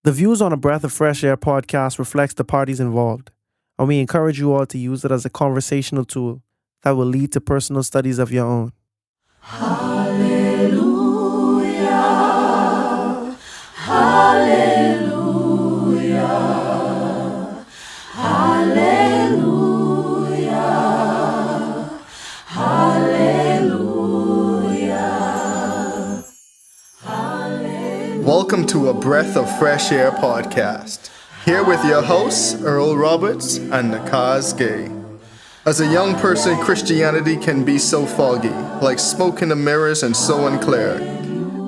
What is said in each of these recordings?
The views on a Breath of Fresh Air podcast reflects the parties involved, and we encourage you all to use it as a conversational tool that will lead to personal studies of your own. Hallelujah. Hallelujah. Hallelujah. Hallelujah. Welcome to a Breath of Fresh Air podcast. Here with your hosts, Earl Roberts and Nakhaz Gay. As a young person, Christianity can be so foggy, like smoke in the mirrors and so unclear.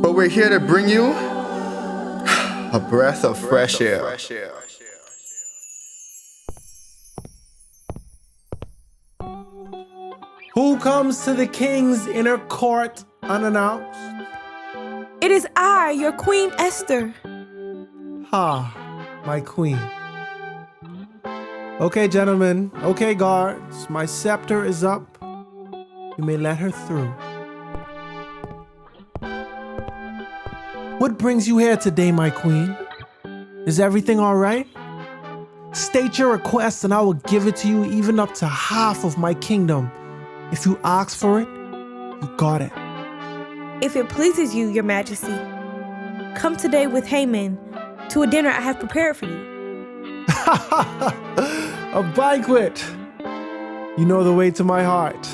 But we're here to bring you a breath of fresh air. Who comes to the king's inner court unannounced? It is I, your queen Esther. My queen. Okay, gentlemen. Okay, guards. My scepter is up. You may let her through. What brings you here today, my queen? Is everything all right? State your request and I will give it to you, even up to half of my kingdom. If you ask for it, you got it. If it pleases you, your majesty, come today with Haman to a dinner I have prepared for you. A banquet. You know the way to my heart.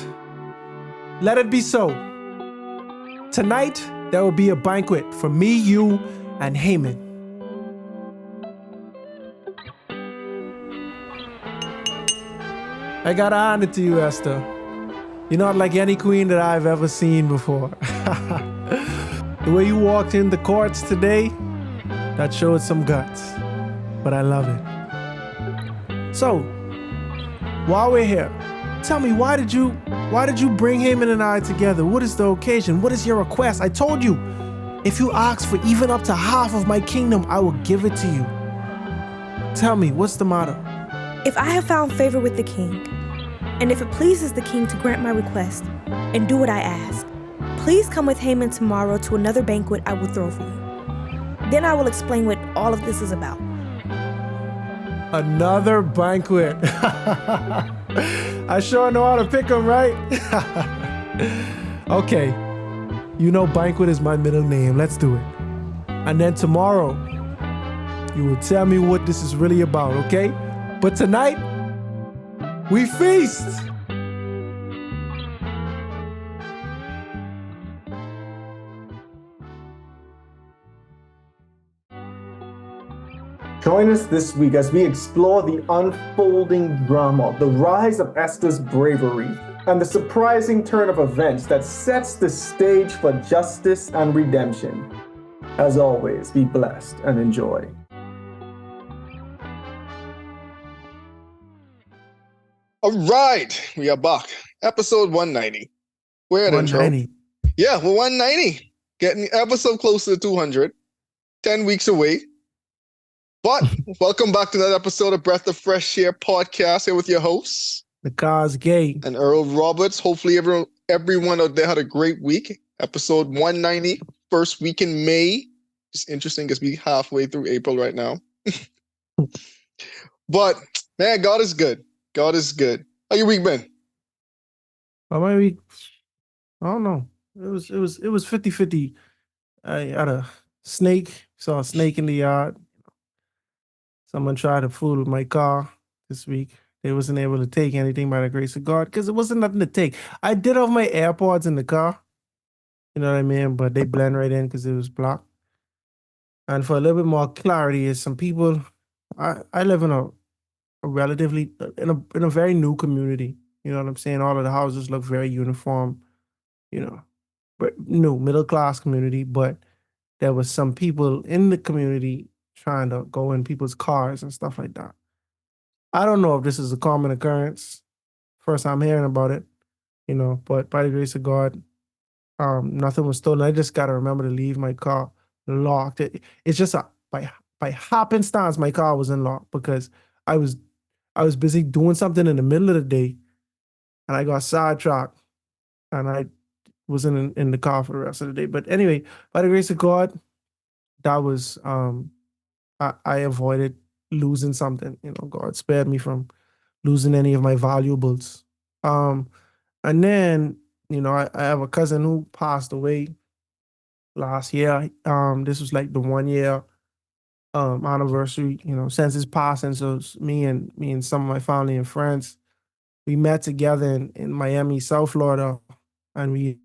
Let it be so. Tonight, there will be a banquet for me, you, and Haman. I gotta hand it to you, Esther. You're not like any queen that I've ever seen before. The way you walked in the courts today, that showed some guts. But I love it. So, while we're here, tell me, why did you bring Haman and I together? What is the occasion? What is your request? I told you, if you ask for even up to half of my kingdom, I will give it to you. Tell me, what's the matter? If I have found favor with the king, and if it pleases the king to grant my request and do what I ask, please come with Haman tomorrow to another banquet I will throw for you. Then I will explain what all of this is about. Another banquet. I sure know how to pick them, right? Okay. You know banquet is my middle name. Let's do it. And then tomorrow, you will tell me what this is really about, okay? But tonight, we feast. Join us this week as we explore the unfolding drama, the rise of Esther's bravery, and the surprising turn of events that sets the stage for justice and redemption. As always, be blessed and enjoy. All right, we are back. Episode 190. We're at 190. Yeah, we're 190. Getting ever so close to the 200. 10 weeks away. But welcome back to another episode of Breath of Fresh Air podcast here with your hosts, Nakhaz Gay and Earl Roberts. Hopefully everyone out there had a great week. Episode 190, first week in May. It's interesting because we're halfway through April right now. But man, God is good. God is good. How your week been? Well, my week, I don't know. It was 50-50. I had saw a snake in the yard. Someone tried to fool with my car this week. They wasn't able to take anything by the grace of God because it wasn't nothing to take. I did have my AirPods in the car. You know what I mean? But they blend right in because it was blocked. And for a little bit more clarity, is some people, I live in a relatively, in a very new community. You know what I'm saying? All of the houses look very uniform, you know, but new middle class community. But there was some people in the community trying to go in people's cars and stuff like that. I don't know if this is a common occurrence. First I'm hearing about it, you know, but by the grace of God, nothing was stolen. I just got to remember to leave my car locked. It's just by happenstance, my car was unlocked because I was busy doing something in the middle of the day and I got sidetracked and I was in the car for the rest of the day. But anyway, by the grace of God, that was I avoided losing something. God spared me from losing any of my valuables. Um, and then, I have a cousin who passed away last year. This was like the 1 year anniversary, since his passing. So it's me and some of my family and friends, we met together in Miami, South Florida, and we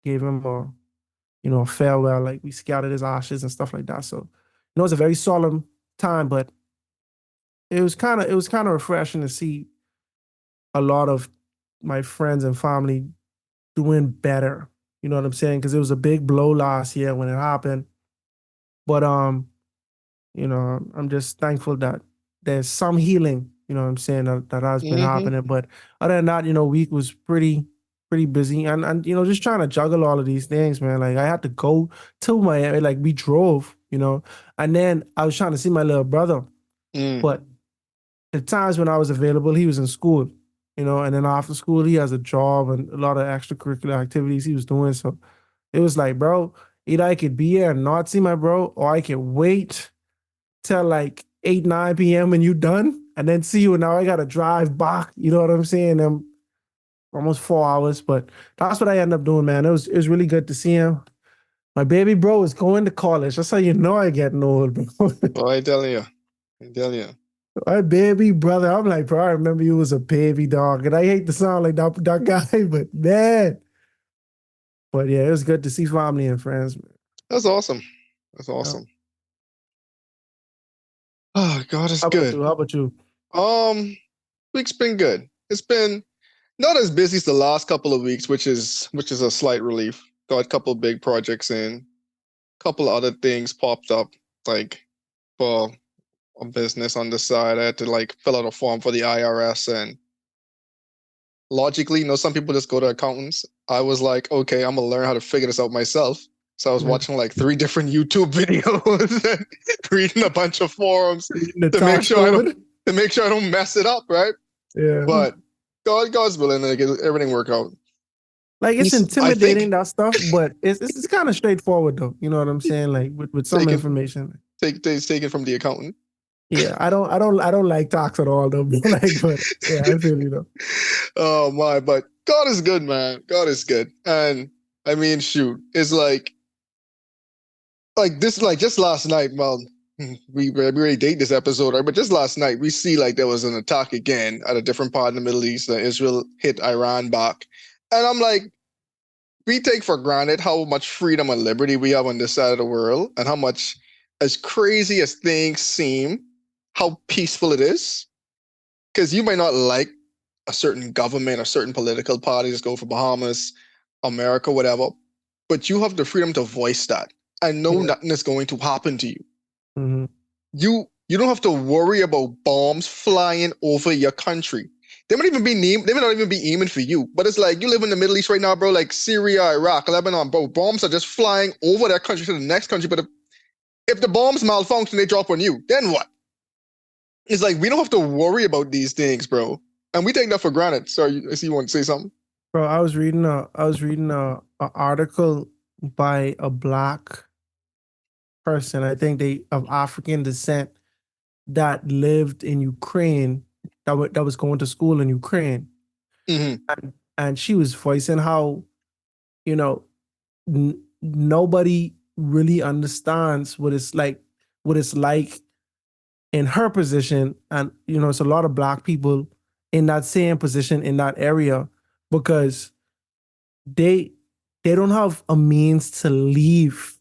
gave him a farewell. Like we scattered his ashes and stuff like that. So, it was a very solemn time, but it was kind of refreshing to see a lot of my friends and family doing better. You know what I'm saying? Because it was a big blow last year when it happened. But I'm just thankful that there's some healing, what I'm saying, that has been Mm-hmm. happening. But other than that, week was pretty busy, and just trying to juggle all of these things, man. Like I had to go to Miami, like we drove, and then I was trying to see my little brother, Mm. but the times when I was available, he was in school, and then after school, he has a job and a lot of extracurricular activities he was doing. So it was like, bro, either I could be here and not see my bro, or I could wait till like 8, 9 p.m. and you done, and then see you. And now I gotta drive back. You know what I'm saying? Almost 4 hours, but that's what I end up doing, man. It was really good to see him. My baby bro is going to college. That's how you know I getting old, bro. Oh, I tell you. I tell you. My baby brother, I'm like, bro, I remember you was a baby dog, and I hate to sound like that guy, but man. But yeah, it was good to see family and friends, man. That's awesome. That's Yeah. awesome. Oh, God is How about good. you? How about you? Week's been good. It's been not as busy as the last couple of weeks, which is a slight relief. Got a couple big projects in, couple other things popped up, like for a business on the side. I had to like fill out a form for the IRS, and logically, some people just go to accountants. I was like, okay, I'm gonna learn how to figure this out myself. So I was Yeah. watching like 3 different YouTube videos and reading a bunch of forums Reading the to make tax sure I don't code. to make sure I don't mess it up, right? Yeah. But God's willing to get everything work out. Like it's I intimidating think that stuff, but it's kind of straightforward though. You know what I'm saying? Like with some take it information. take it from the accountant. Yeah, I don't like tax at all though. Like, but yeah, I feel you though. Oh my, but God is good, man. God is good. And I mean, shoot, it's like this, like just last night, well, we already date this episode, right? But just last night, we see like there was an attack again at a different part in the Middle East. Israel hit Iran back. And I'm like, we take for granted how much freedom and liberty we have on this side of the world, and how much, as crazy as things seem, how peaceful it is. Because you might not like a certain government or certain political parties, go for Bahamas, America, whatever, but you have the freedom to voice that and know Yeah. nothing is going to happen to you. Hmm. You don't have to worry about bombs flying over your country. They might not even be aiming for you. But it's like you live in the Middle East right now, bro, like Syria, Iraq, Lebanon, bro. Bombs are just flying over that country to the next country. But if the bombs malfunction, they drop on you, then what? It's like we don't have to worry about these things, bro. And we take that for granted. Sorry, I see you want to say something. Bro, I was reading a article by a black person. I think they of African descent that lived in Ukraine, that was going to school in Ukraine, Mm-hmm. and she was voicing how you know nobody really understands what it's like in her position, and it's a lot of black people in that same position in that area because they they don't have a means to leave.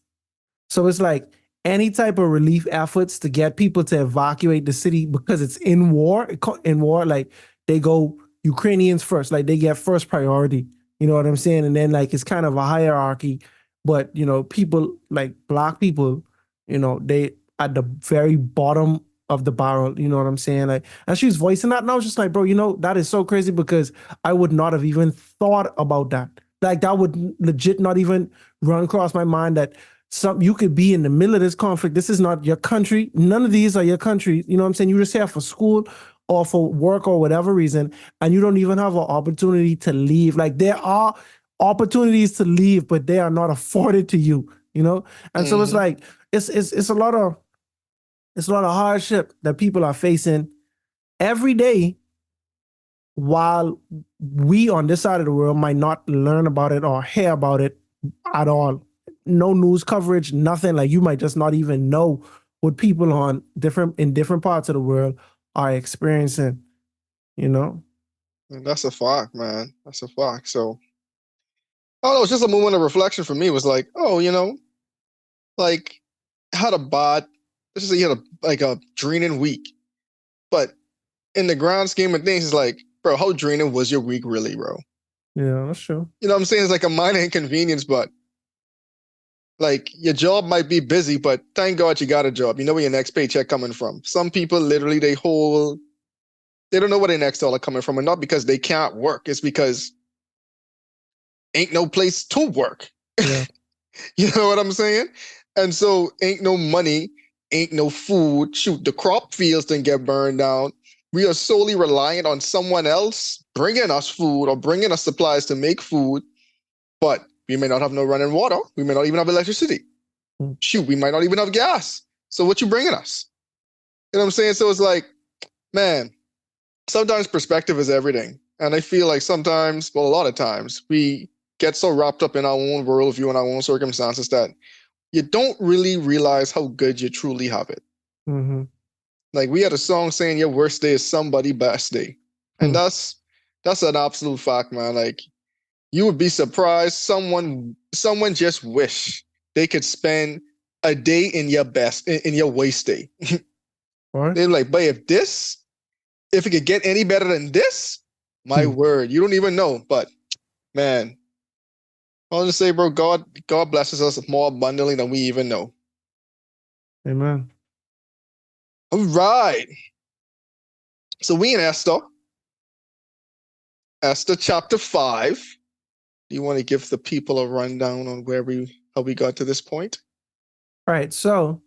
So it's like any type of relief efforts to get people to evacuate the city because it's in war. In war, like they go Ukrainians first, like they get first priority. You know what I'm saying? And then like it's kind of a hierarchy, but people like black people, they at the very bottom of the barrel. You know what I'm saying? Like, and she was voicing that, and I was just like, bro, that is so crazy because I would not have even thought about that. Like that would legit not even run across my mind that you could be in the middle of this conflict. This is not your country. None of these are your country. You know what I'm saying? You just here for school or for work or whatever reason, and you don't even have an opportunity to leave. Like there are opportunities to leave, but they are not afforded to you. And so it's Mm-hmm. like it's a lot of It's a lot of hardship that people are facing every day, while we on this side of the world might not learn about it or hear about it at all. No news coverage, nothing. Like, you might just not even know what people in different parts of the world are experiencing, you know? And that's a fact, man. That's a fact. So, I don't know. It's just a moment of reflection for me. It was like, oh, like, had a bad, let's just say you had a draining week. But in the grand scheme of things, it's like, bro, how draining was your week really, bro? Yeah, that's true. You know what I'm saying? It's like a minor inconvenience, but like your job might be busy, but thank God you got a job. You know where your next paycheck coming from. Some people literally they don't know where their next dollar coming from, and not because they can't work. It's because ain't no place to work. Yeah. You know what I'm saying? And so ain't no money, ain't no food. Shoot, the crop fields didn't get burned down. We are solely reliant on someone else bringing us food or bringing us supplies to make food, but we may not have no running water. We may not even have electricity. Shoot, we might not even have gas. So what you bringing us? You know what I'm saying? So it's like, man, sometimes perspective is everything. And I feel like sometimes, well, a lot of times, we get so wrapped up in our own worldview and our own circumstances that you don't really realize how good you truly have it. Mm-hmm. Like we had a song saying your worst day is somebody's best day. And that's an absolute fact, man. Like you would be surprised. Someone just wish they could spend a day in your best, in your waste day. Right. They're like, but if it could get any better than this, my word, you don't even know. But man, I'll just say, bro, God blesses us more abundantly than we even know. Amen. All right. So we in Esther chapter 5. Do you want to give the people a rundown on how we got to this point? All right. So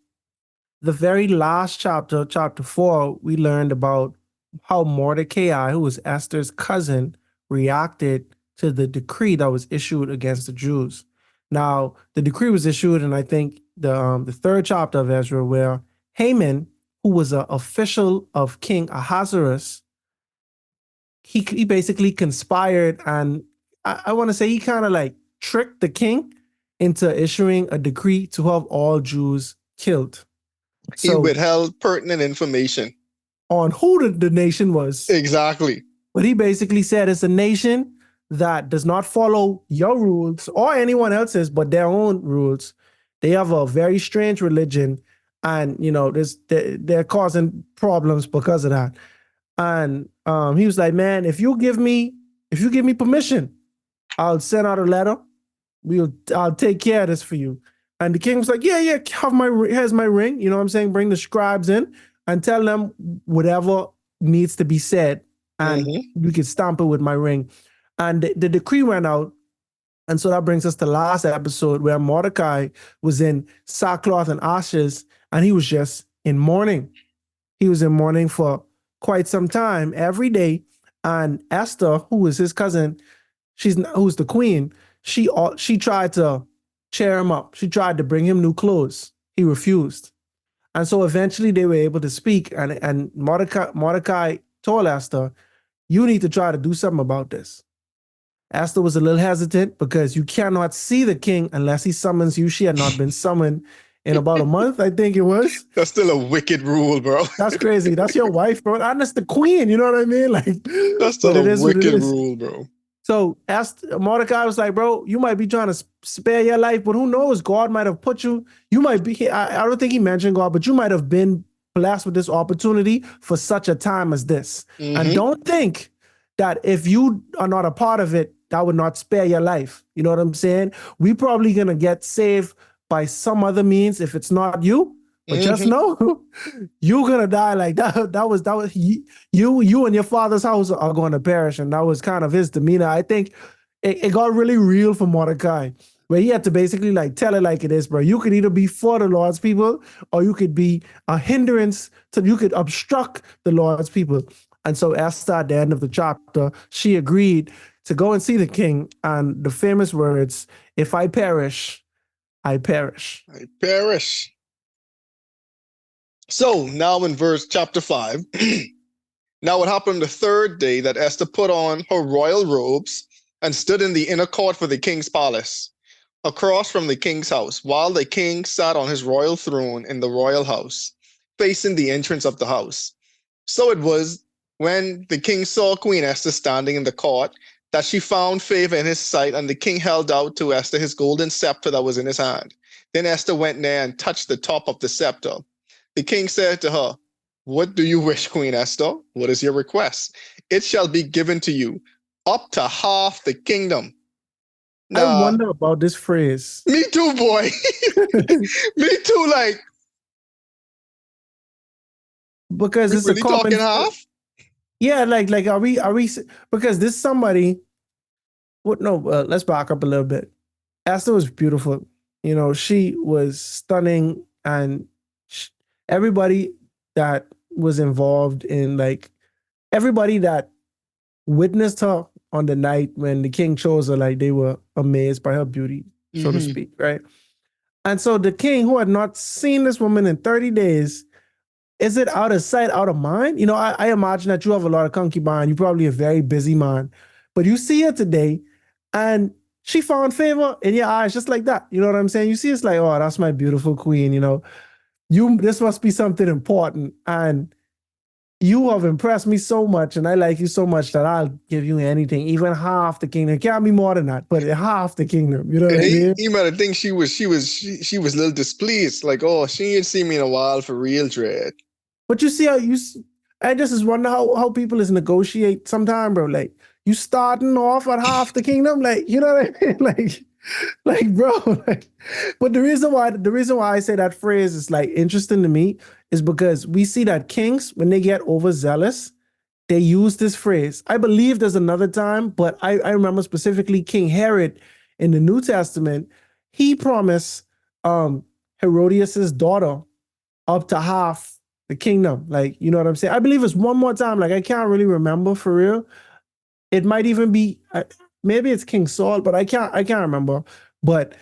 the very last chapter, chapter 4, we learned about how Mordecai, who was Esther's cousin, reacted to the decree that was issued against the Jews. Now, the decree was issued, and I think the third chapter of Ezra, where Haman, who was an official of King Ahasuerus, he basically conspired, and I want to say he kind of like tricked the king into issuing a decree to have all Jews killed. He withheld pertinent information on who the nation was. Exactly. But he basically said it's a nation that does not follow your rules or anyone else's, but their own rules. They have a very strange religion, and they're causing problems because of that. And he was like, "Man, if you give me permission, I'll send out a letter. I'll take care of this for you." And the king was like, "Yeah, here's my ring. You know what I'm saying? Bring the scribes in and tell them whatever needs to be said, and you can stamp it with my ring." And the decree went out. And so that brings us to last episode, where Mordecai was in sackcloth and ashes, and he was just in mourning. He was in mourning for quite some time, every day. And Esther, who was his cousin, who's the queen, she tried to cheer him up. She tried to bring him new clothes. He refused. And so eventually they were able to speak, and Mordecai told Esther, "You need to try to do something about this." Esther was a little hesitant because you cannot see the king unless he summons you. She had not been summoned in about a month, I think it was. That's still a wicked rule, bro. That's crazy. That's your wife, bro. And that's the queen, you know what I mean? Like, that's still a wicked rule, bro. So Mordecai was like, "Bro, you might be trying to spare your life, but who knows? God might have put you. You might be. I don't think he mentioned God, but you might have been blessed with this opportunity for such a time as this. And don't think that if you are not a part of it, that would not spare your life. You know what I'm saying? We probably gonna get saved by some other means if it's not you. But just know, you're gonna die like that. That was you and your father's house are going to perish, and that was kind of his demeanor. I think it got really real for Mordecai, where he had to basically like tell it like it is, bro. You could either be for the Lord's people, or you could be a hindrance you could obstruct the Lord's people. And so Esther, at the end of the chapter, she agreed to go and see the king, and the famous words, "If I perish, I perish." I perish. So now in verse chapter 5, now it happened the third day that Esther put on her royal robes and stood in the inner court for the king's palace, across from the king's house, while the king sat on his royal throne in the royal house, facing the entrance of the house. So it was when the king saw Queen Esther standing in the court that she found favor in his sight, and the king held out to Esther his golden scepter that was in his hand. Then Esther went near and touched the top of the scepter. The king said to her, "What do you wish, Queen Esther? What is your request? It shall be given to you, up to half the kingdom." I Nah, wonder about this phrase. me too, boy. Me too. Like, Because we it's a really talking common, half? yeah, like are we because this somebody, what, no, let's back up a little bit. Esther was beautiful. You know, she was stunning, and sh everybody that was involved in, like, everybody that witnessed her on the night when the king chose her, like, they were amazed by her beauty, so to Mm-hmm. speak, right? And so the king, who had not seen this woman in 30 days, is it out of sight, out of mind? You know, I imagine that you have a lot of concubine. You're probably a very busy man, but you see her today, and she found favor in your eyes just like that. You know what I'm saying? You see, it's like, oh, that's my beautiful queen. You know, this must be something important, and you have impressed me so much, and I like you so much that I'll give you anything, even half the kingdom. It can't be more than that, but half the kingdom. You know what And I mean? he might have think she was a little displeased, like, oh, she ain't seen me in a while for real, dread. But you see how I just is wonder how people is negotiate sometime, bro. Like, you starting off at half the kingdom, like, you know what I mean? Like, bro, like, but the reason why I say that phrase is like interesting to me is because we see that kings, when they get overzealous, they use this phrase. I believe there's another time, but I remember specifically King Herod in the New Testament. He promised Herodias's daughter up to half the kingdom. Like, you know what I'm saying? I believe it's one more time. Like, I can't really remember for real. It might even be maybe it's King Saul, but I can't remember. But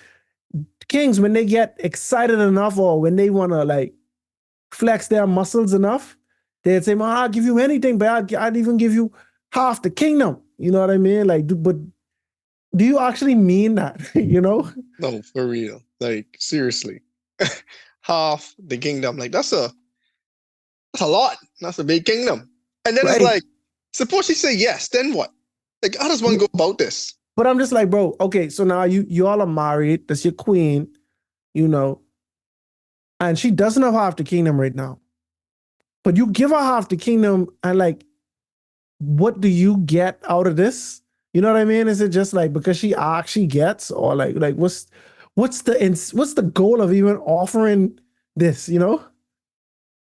kings, when they get excited enough, or when they want to like flex their muscles enough, they'd say, "Man, I'll give you anything, but I'd even give you half the kingdom." You know what I mean? Like, but do you actually mean that? You know? No, for real. Like, seriously. Half the kingdom. Like, that's a lot. That's a big kingdom. And then it's Right. like, suppose she say yes, then what? Like, how does one go about this? But I'm just like, bro, okay, so now you all are married. That's your queen, you know, and she doesn't have half the kingdom right now. But you give her half the kingdom, and like, what do you get out of this? You know what I mean? Is it just like because she actually gets, or like what's the goal of even offering this? You know,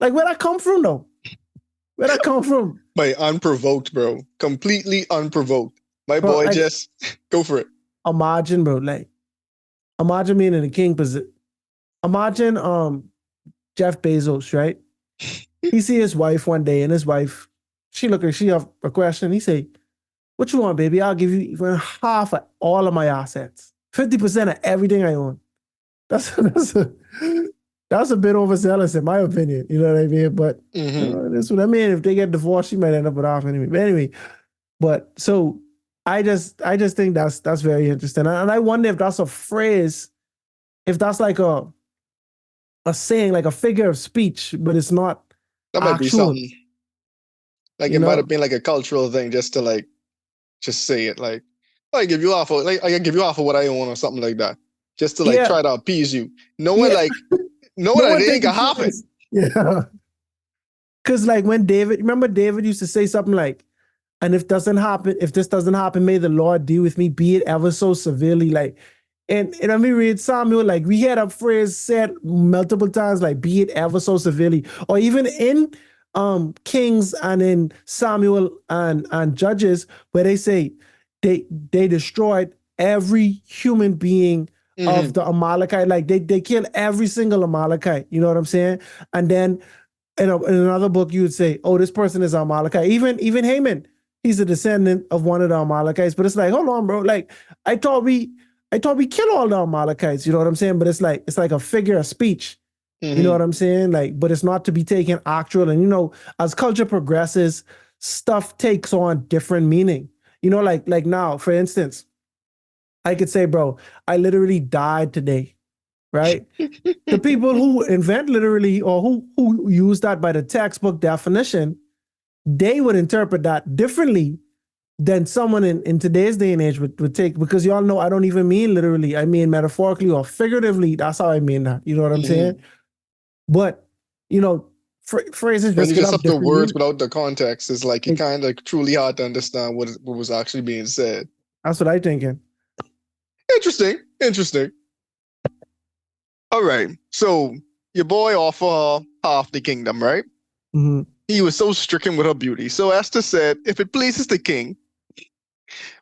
like, where that come from though? Where that come from, By unprovoked, bro. Completely unprovoked. My bro? boy Like, just go for it. imagine, bro. Like, imagine being in the king position. Imagine Jeff Bezos, right? He see his wife one day, and his wife, she have a question. He say, "What you want, baby? I'll give you even half of all of my assets, 50% of everything I own." That's that's a bit overzealous in my opinion. You know what I mean? But that's what I mean. If they get divorced, she might end up with half anyway. But anyway, but so I just think that's very interesting, and I wonder if that's a phrase, if that's like a saying, like a figure of speech, but it's not That might be actual. something. Like, You it might know? have been like a cultural thing just to like just say it. Like, I give you half of like I give you half of what I own or something like that. Just to like Yeah, try to appease you. Knowing yeah. like knowing No that one it ain't take gonna it happen. serious. Yeah. Because like when David, remember David used to say something like, and if this doesn't happen, may the Lord deal with me, be it ever so severely. Like, and let me read Samuel, like we hear that phrase said multiple times, like be it ever so severely. Or even in Kings and in Samuel and Judges, where they say they destroyed every human being of the Amalekite. Like they killed every single Amalekite. You know what I'm saying? And then in another book, you would say, "Oh, this person is Amalekite." Even Haman, he's a descendant of one of the Amalekites. But it's like, hold on, bro. Like, I thought we, I thought we killed all the Amalekites. You know what I'm saying? But it's like a figure of speech. You know what I'm saying? Like, but it's not to be taken actual. And as culture progresses, stuff takes on different meaning. Like now, for instance, I could say, bro, I literally died today, right? The people who invent literally or who use that by the textbook definition, they would interpret that differently than someone in today's day and age would take, because y'all know I don't even mean literally. I mean metaphorically or figuratively. That's how I mean that. You know what I'm saying? But, phrases When just you get just up have the different words meaning. without the context, it's like it kind of truly hard to understand what was actually being said. That's what I thinking. Interesting. All right. So your boy offered her half the kingdom, right? Mm-hmm. He was so stricken with her beauty. So Esther said, if it pleases the king,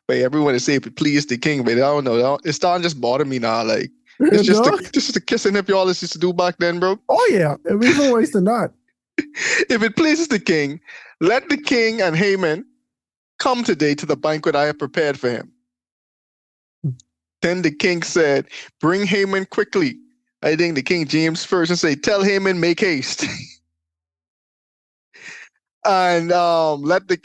but everyone is saying if it pleases the king, but I don't know. It's starting to just bother me now. Like it's just Dog? just the kissing hip y'all used to do back then, bro. Oh yeah, and even worse than that. If it pleases the king, let the king and Haman come today to the banquet I have prepared for him. Then the king said, bring Haman quickly. I think the King James Version say, tell Haman make haste. And let the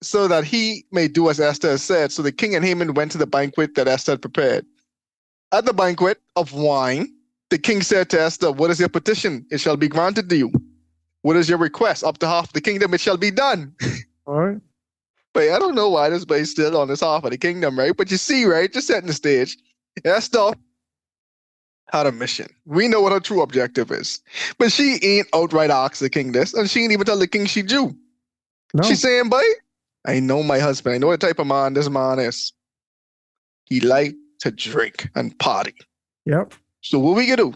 so that he may do as Esther has said. So the king and Haman went to the banquet that Esther had prepared. At the banquet of wine, the king said to Esther, what is your petition? It shall be granted to you. What is your request? Up to half the kingdom, it shall be done. All right. But I don't know why this boy's still on this half of the kingdom, right? But you see, right, just setting the stage, Esther had a mission. We know what her true objective is. But she ain't outright asked the king this, and she ain't even tell the king she Jew. No. She's saying, boy, I know my husband. I know what type of man this man is. He like to drink and party. Yep. So what we gonna do?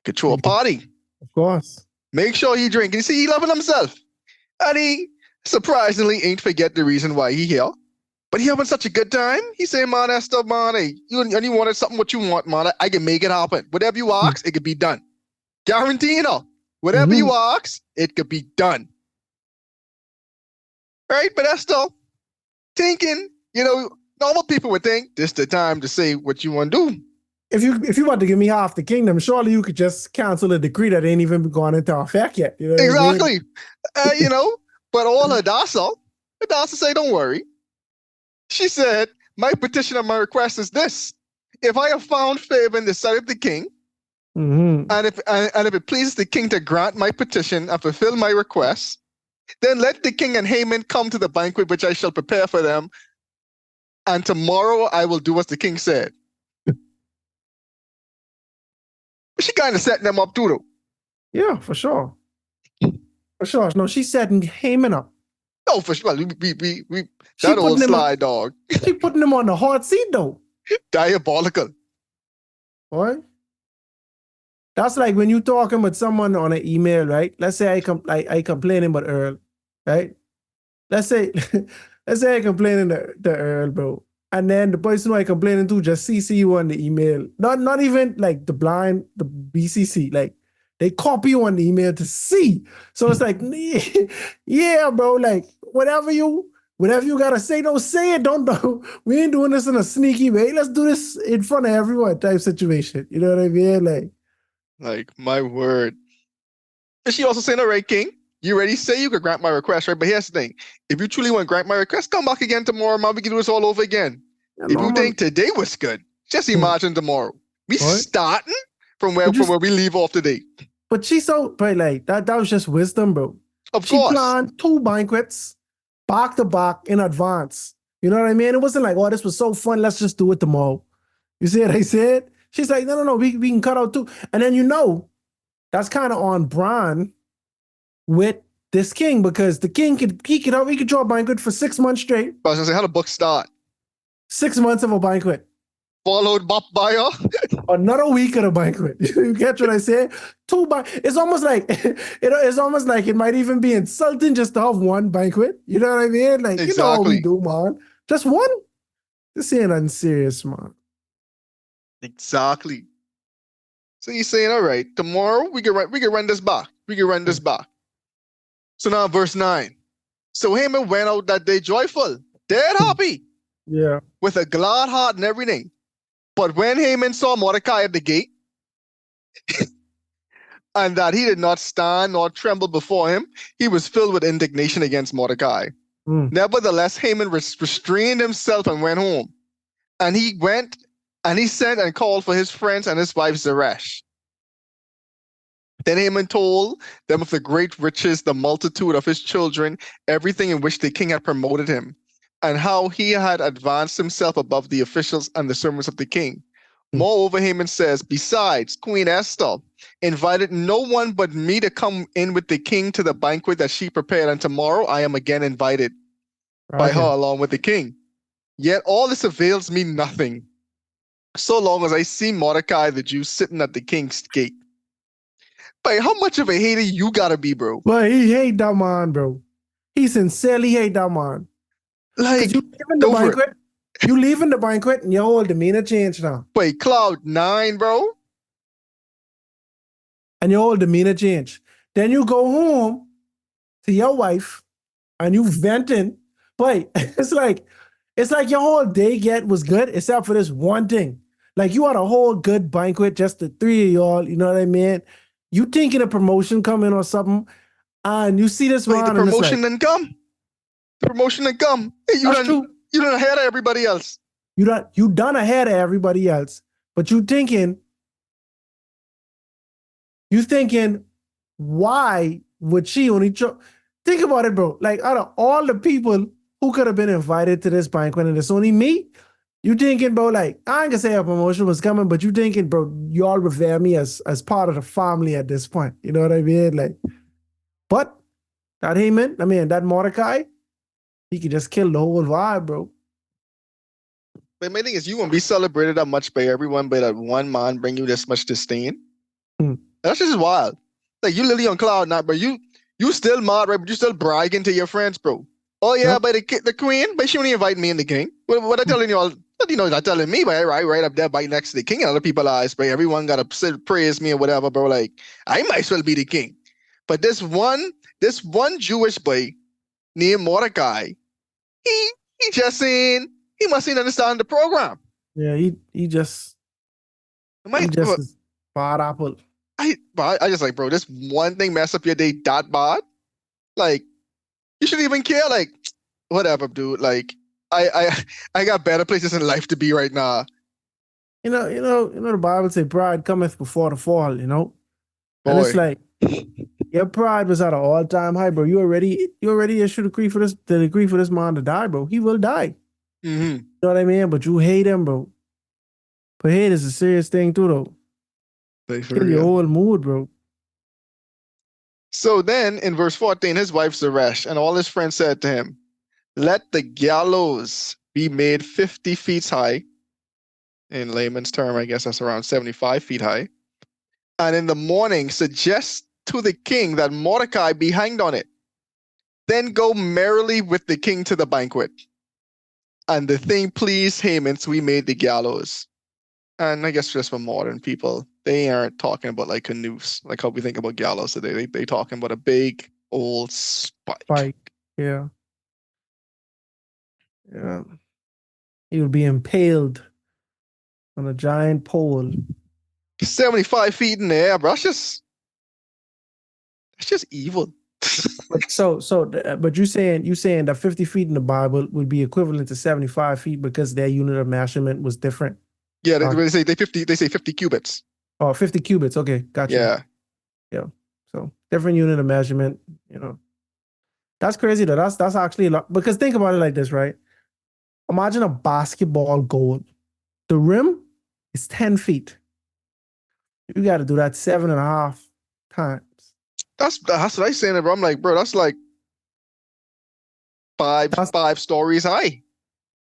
Control a party. Of course. Make sure he drink. And you see, he loving himself. And he surprisingly ain't forget the reason why he here. But he having such a good time. He saying, man, Esther, man, hey, you wanted something what you want, man. I can make it happen. Whatever you ask, it could be done. Guaranteeing her. Whatever you ask, it could be done. Right? But Esther thinking, normal people would think this is the time to say what you want to do. If you want to give me half the kingdom, surely you could just cancel a decree that ain't even gone into effect yet. You know exactly. I mean? But all Hadassah say, don't worry. She said, my petition and my request is this. If I have found favor in the sight of the king, and if it pleases the king to grant my petition and fulfill my request, then let the king and Haman come to the banquet which I shall prepare for them, and tomorrow I will do as the king said. She kind of setting them up too, though. Yeah, for sure. For sure. No, she's setting Haman up. Oh, for sure. We that old sly dog. She putting him on the hot seat, though. Diabolical. What? That's like when you talking with someone on an email, right? Let's say I complaining about Earl, right? Let's say I complaining to Earl, bro. And then the person who I complaining to just CC you on the email. Not even like the BCC. Like they copy you on the email to see. So it's like, yeah, bro. Like whatever you gotta say, don't say it. Don't. We ain't doing this in a sneaky way. Let's do this in front of everyone type situation. You know what I mean? Like my word. And she also saying, all right, king, you ready? Say you could grant my request, right? But here's the thing. If you truly want to grant my request, come back again tomorrow, man. We can do this all over again. Yeah, if you think today was good, just imagine tomorrow. We starting from where we leave off today. But she's but like that was just wisdom, bro. Of course. She planned 2 banquets back to back in advance. You know what I mean? It wasn't like, oh, this was so fun. Let's just do it tomorrow. You see what I said? She's like, no, we can cut out 2. And then that's kind of on brand with this king, because the king could draw a banquet for 6 months straight. I was gonna say, how the book start? 6 months of a banquet. Followed by another week of a banquet. You catch what I say? 2 it's almost like it might even be insulting just to have 1 banquet. You know what I mean? Like, exactly. You know what we do, man. Just 1? This ain't unserious, man. Exactly. So you're saying, all right, tomorrow we can run this back. So now verse 9. So Haman went out that day joyful, dead happy. Yeah. With a glad heart and everything. But when Haman saw Mordecai at the gate, and that he did not stand nor tremble before him, he was filled with indignation against Mordecai. Mm. Nevertheless, Haman restrained himself and went home. And he went and he sent and called for his friends and his wife Zeresh. Then Haman told them of the great riches, the multitude of his children, everything in which the king had promoted him, and how he had advanced himself above the officials and the servants of the king. Moreover, Haman says, besides, Queen Esther invited no one but me to come in with the king to the banquet that she prepared, and tomorrow I am again invited by her along with the king. Yet all this avails me nothing, so long as I see Mordecai the Jew sitting at the king's gate. But how much of a hater you gotta be, bro? But he hate that man, bro. He sincerely hate that man. Like, Because you leaving the go for it. banquet, you leaving the banquet, and your whole demeanor changed now. Wait, Cloud9, bro? And your whole demeanor changed. Then you go home to your wife, and you venting. But it's like your whole day was good, except for this one thing. Like you had a whole good banquet, just the three of y'all. You know what I mean? You thinking a promotion coming or something, and you see this Wait, man, the and it's promotion like, didn't come. The promotion didn't come. Hey, that's true. You done ahead of everybody else. You done ahead of everybody else, but you thinking, why would she only think about it, bro? Like out of all the people who could have been invited to this banquet and it's only me, you thinking, bro, like, I ain't gonna say a promotion was coming, but you thinking, bro, y'all revere me as part of the family at this point. You know what I mean? Like, but that Haman, that Mordecai, he could just kill the whole vibe, bro. But my thing is, you won't be celebrated that much by everyone, but that one man bring you this much disdain. That's just wild. Like you literally on Cloud9, but you still mad, right? But you still bragging to your friends, bro. Oh yeah, Yep. but the queen, but she only invite me and the king. What I telling you all? Not telling me, but right up there, right next to the king, and other people eyes, but everyone gotta praise me or whatever, bro. Like I might as well be the king. But this one Jewish boy named Mordecai, he just saying he must ain't understand the program. Yeah, he just is bad apple. I just like, bro, this one thing mess up your day that bad. Like, you shouldn't even care. Like, whatever, dude. Like, I got better places in life to be right now. You know, the Bible say pride cometh before the fall, you know? And Boy. it's like your pride was at an all-time high, bro. You already issued a decree for this man to die, bro. He will die. Mm-hmm. You know what I mean? But you hate him, bro. But hate is a serious thing too, though. Kill your whole mood, bro. So then in verse 14, his wife Zeresh and all his friends said to him, let the gallows be made 50 feet high. In layman's term, I guess that's around 75 feet high. And in the morning, suggest to the king that Mordecai be hanged on it. Then go merrily with the king to the banquet. And the thing pleased Haman, so he made the gallows. And I guess just for modern people, they aren't talking about like a noose, like how we think about gallows today. They talking about a big old spike. Yeah. Yeah. He would be impaled on a giant pole. 75 feet in the air, bro. That's just evil. But you saying that 50 feet in the Bible would be equivalent to 75 feet because their unit of measurement was different. Yeah, they say 50 cubits. Oh, 50 cubits. Okay, gotcha. Yeah. Yeah. So different unit of measurement, you know. That's crazy though. That's actually a lot. Because think about it like this, right? Imagine a basketball goal. The rim is 10 feet. You got to do that 7.5 times. That's what I saying, bro. I'm like, bro, that's like five stories high.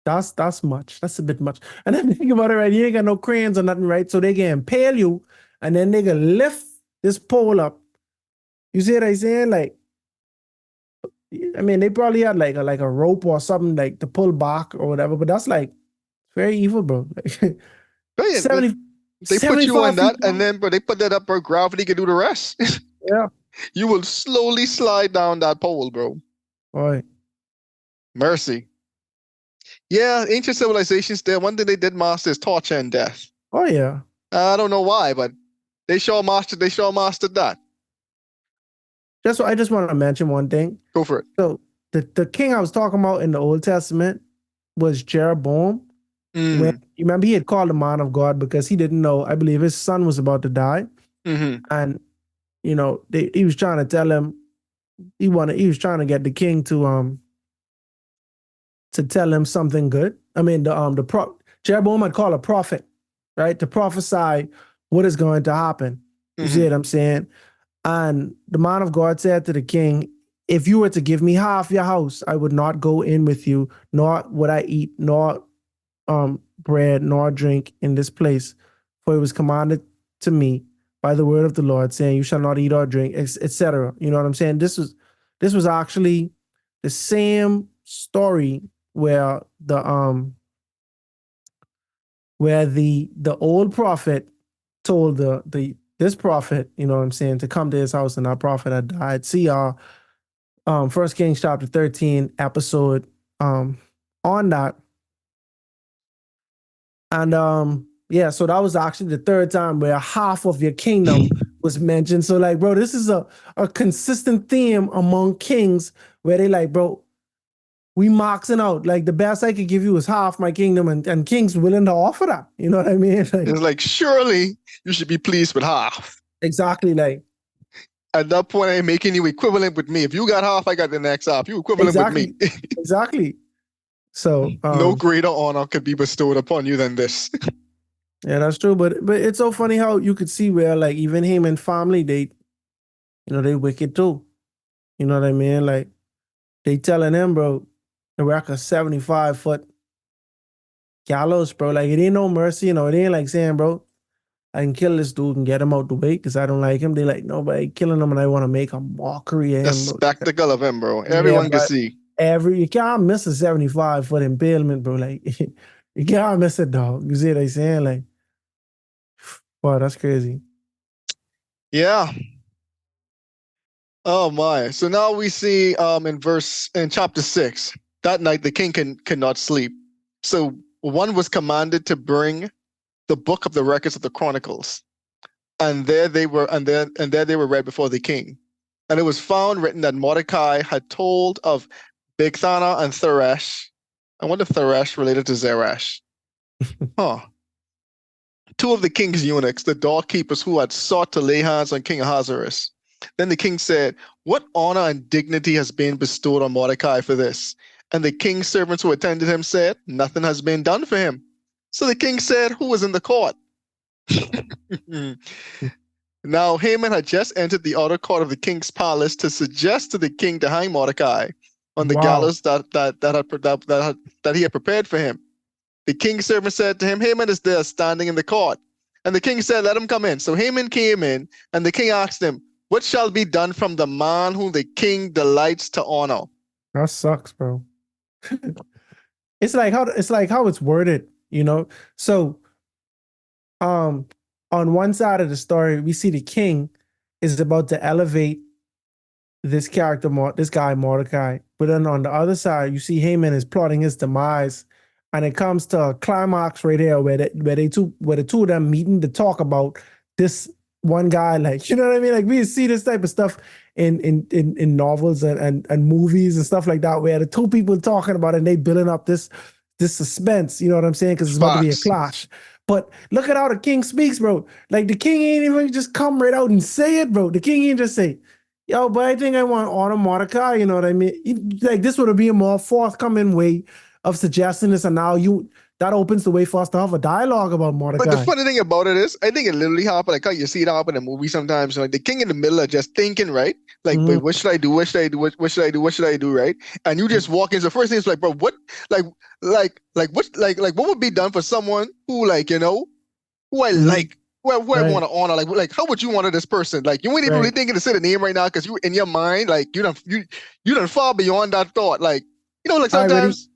That's much. That's a bit much. And then think about it, right? You ain't got no cranes or nothing, right? So they can impale you, and then they can lift this pole up. You see what I'm saying? Like, they probably had like a rope or something like to pull back or whatever. But that's like very evil, bro. Like, 70. They put you on that, and then they put that up where gravity can do the rest. Yeah. You will slowly slide down that pole, bro. Boy. Mercy. Yeah, ancient civilizations, there one thing they did master is torture and death. Oh yeah. I don't know why, but They sure mastered that. I just want to mention one thing. Go for it. So the king I was talking about in the Old Testament was Jeroboam. When you remember, he had called the man of God because he didn't know. I believe his son was about to die, and he was trying to tell him he was trying to get the king to tell him something good. I mean, Jeroboam had called a prophet, right, to prophesy what is going to happen. You see what I'm saying? And the man of God said to the king, if you were to give me half your house, I would not go in with you, nor would I eat, nor bread, nor drink in this place. For it was commanded to me by the word of the Lord, saying, you shall not eat or drink, etc. You know what I'm saying? This was actually the same story where the old prophet told this prophet, you know what I'm saying, to come to his house, and that prophet had died. See y'all, 1 Kings chapter 13 episode on that. And yeah, so that was actually the third time where half of your kingdom was mentioned. So like, bro, this is a consistent theme among kings where they like, bro, we maxing out. Like the best I could give you is half my kingdom, and kings willing to offer that. You know what I mean? Like, it's like, surely you should be pleased with half. Exactly. Like at that point, I'm making you equivalent with me. If you got half, I got the next half. You equivalent with me. Exactly. So no greater honor could be bestowed upon you than this. Yeah, that's true. But it's so funny how you could see where like even Haman family, they wicked too. You know what I mean? Like they telling him, bro, the rack a 75-foot gallows, bro. Like it ain't no mercy, it ain't like saying, bro, I can kill this dude and get him out the way because I don't like him. They like, no, but I killing him and I want to make a mockery of him. A spectacle of him, bro. Everyone can see. You can't miss a 75-foot impalement, bro. Like you can't miss it, dog. You see what I'm saying? Like, wow, that's crazy. Yeah. Oh my. So now we see in chapter 6, that night the king cannot sleep. So one was commanded to bring the book of the records of the chronicles. And there they were read before the king. And it was found written that Mordecai had told of Bigthana and Theresh. I wonder if Theresh related to Zeresh. Huh. Two of the king's eunuchs, the doorkeepers who had sought to lay hands on King Ahasuerus. Then the king said, what honor and dignity has been bestowed on Mordecai for this? And the king's servants who attended him said, nothing has been done for him. So the king said, who was in the court? Now Haman had just entered the outer court of the king's palace to suggest to the king to hang Mordecai on the gallows that he had prepared for him. The king's servant said to him, Haman is there standing in the court. And the king said, let him come in. So Haman came in, and the king asked him, what shall be done from the man whom the king delights to honor? That sucks, bro. It's like how it's worded, So on one side of the story, we see the king is about to elevate this character, this guy Mordecai. But then on the other side, you see Haman is plotting his demise. And it comes to a climax right here where the two of them meeting to talk about this one guy. Like, you know what I mean? Like we see this type of stuff in novels and movies and stuff like that, where the two people talking about it and they building up this suspense. You know what I'm saying? Because it's about to be a clash. But look at how the king speaks, bro. Like the king ain't even just come right out and say it, bro. The king ain't just say, yo, but I think I want to honor Mordecai. You know what I mean? Like this would be a more forthcoming way of suggesting this, and now that opens the way for us to have a dialogue about Mordecai. But the funny thing about it is, I think it literally happened. Like how you see it happen in a movie sometimes. Like the king in the middle of just thinking, right? Like, wait, what should I do? What should I do? What should I do? What should I do? Right? And you just walk in. So the first thing is like, bro, what? What would be done for someone who, like, who I like, who I want to honor? Like, how would you honor this person? Like, you ain't even really thinking to say the name right now because you in your mind, like, you done far beyond that thought. Like, like sometimes.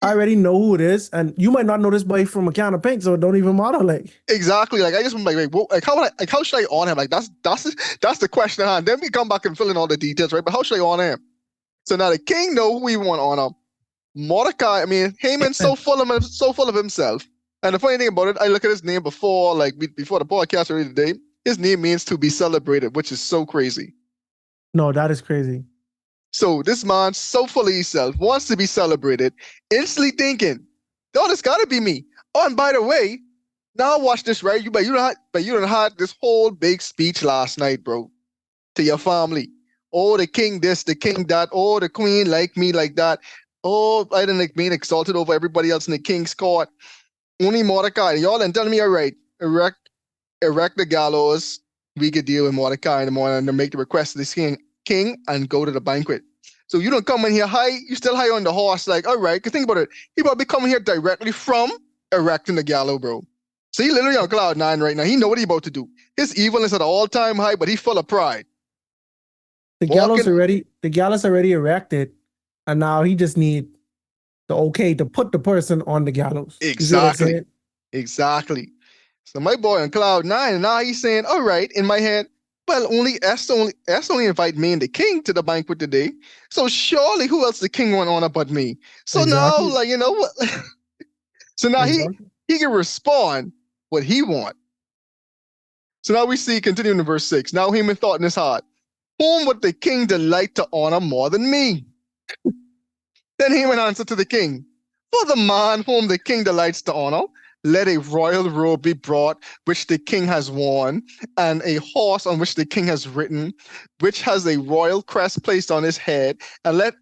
I already know who it is, and you might not know this boy from a can of paint, so it don't even matter. Like exactly, like I just how should I honor him? Like that's the question. And then we come back and fill in all the details, right? But how should I honor him? So now the king know who we want to honor. Mordecai, I mean Haman's so full of himself. And the funny thing about it, I look at his name before the podcast earlier today. His name means to be celebrated, which is so crazy. No, that is crazy. So this man, so full of himself, wants to be celebrated, instantly thinking, "Oh, this gotta be me." Oh, and by the way, now watch this, right? You done had this whole big speech last night, bro, to your family. Oh, the king this, the king that. Oh, the queen like me like that. Oh, I didn't like being exalted over everybody else in the king's court. Only Mordecai. Y'all and telling me, all right, erect the gallows. We could deal with Mordecai in the morning to make the request to this king and go to the banquet. So you don't come in here high, you still high on the horse, like, all right, because think about it. He probably coming here directly from erecting the gallows, bro. So he literally on cloud nine right now. He know what he about to do. His evil is at an all-time high, but he full of pride. The gallows already erected, and now he just need the okay to put the person on the gallows. Exactly. Exactly. So my boy on cloud nine, and now he's saying, all right, in my head, well, Esther only invite me and the king to the banquet today. So surely who else the king want honor but me? So now, Exactly. like, you know what? So now Exactly. he can respond what he want. So now we see, continuing in verse 6. Now Haman thought in his heart, whom would the king delight to honor more than me? Then Haman answered to the king, for the man whom the king delights to honor, let a royal robe be brought, which the king has worn, and a horse on which the king has ridden, which has a royal crest placed on his head, and let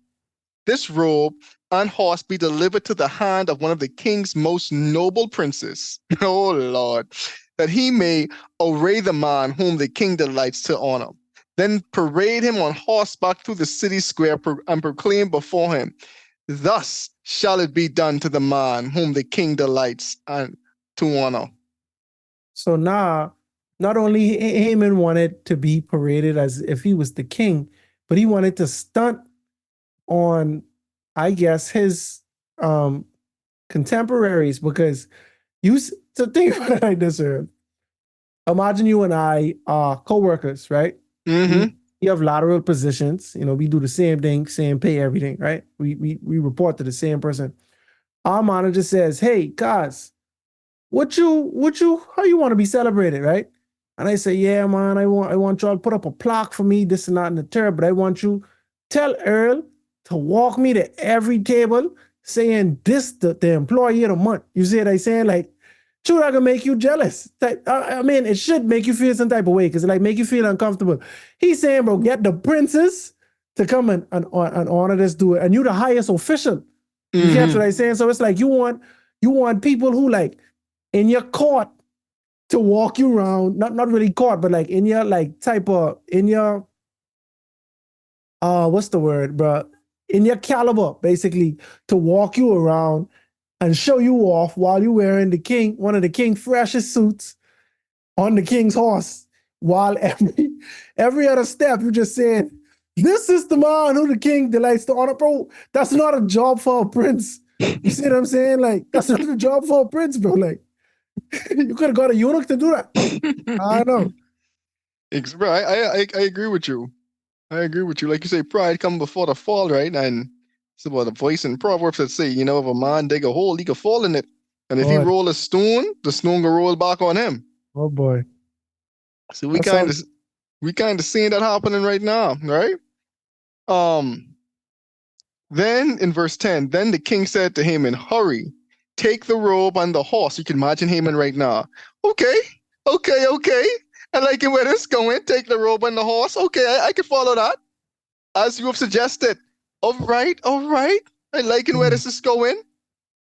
this robe and horse be delivered to the hand of one of the king's most noble princes. Oh Lord, that he may array the man whom the king delights to honor. Then parade him on horseback through the city square and proclaim before him, thus shall it be done to the man whom the king delights and to honor. So now, not only Haman wanted to be paraded as if he was the king, but he wanted to stunt on, I guess, his contemporaries, because to think about it like this, Earl. Imagine you and I are co-workers, right? Mm-hmm. We have lateral positions. We do the same thing, same pay, everything, right? We report to the same person. Our manager says, "Hey, guys, how you want to be celebrated, right?" And I say, "Yeah, man, I want y'all to put up a plaque for me, this and that and the third, but I want you tell Earl to walk me to every table saying this the employee of the month." You see what I saying? Like, sure, I can make you jealous. I mean, it should make you feel some type of way, because it like make you feel uncomfortable. He's saying, bro, get the princess to come and honor this dude, and you the highest official. You catch what I'm saying? So it's like you want people who like in your court to walk you around, not really court, but like in your like type of in your what's the word, bro? In your caliber, basically, to walk you around and show you off while you wearing one of the king's freshest suits on the king's horse, while every other step you're just saying, this is the man who the king delights to honor. Bro, that's not a job for a prince. You see what I'm saying? Like, that's not a job for a prince, bro. Like, you could have got a eunuch to do that. I know. I agree with you. I agree with you. Like you say, pride come before the fall, right? And it's about the voice in Proverbs that say, if a man dig a hole, he can fall in it. And if he Boy. roll a stone, the stone will roll back on him. Oh boy. So we kind of seeing that happening right now, right? Then in verse 10, then the king said to Haman, hurry, take the robe and the horse. You can imagine Haman right now. Okay. I like it where this going. Take the robe and the horse. Okay, I can follow that. As you have suggested. All right. I like it where this is going.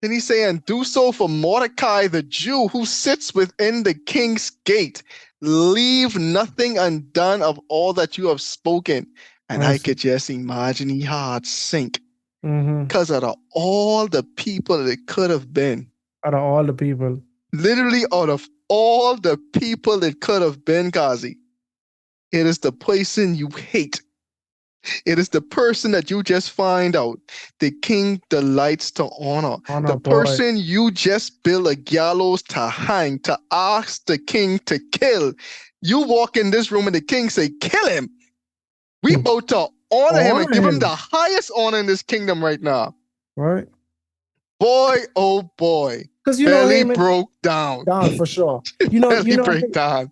Then he's saying, do so for Mordecai the Jew who sits within the king's gate. Leave nothing undone of all that you have spoken. And I could just imagine he heart sink. Because out of all the people it could have been. Out of all the people. Literally out of all the people it could have been, Kazi. It is the person you hate. It is the person that you just find out the king delights to honor. The person you just build a gallows to hang, to ask the king to kill. You walk in this room and the king say, kill him. We about to honor him and give him the highest honor in this kingdom right now. Right. Boy, oh boy. Because Belly broke down. Down for sure. Belly break down.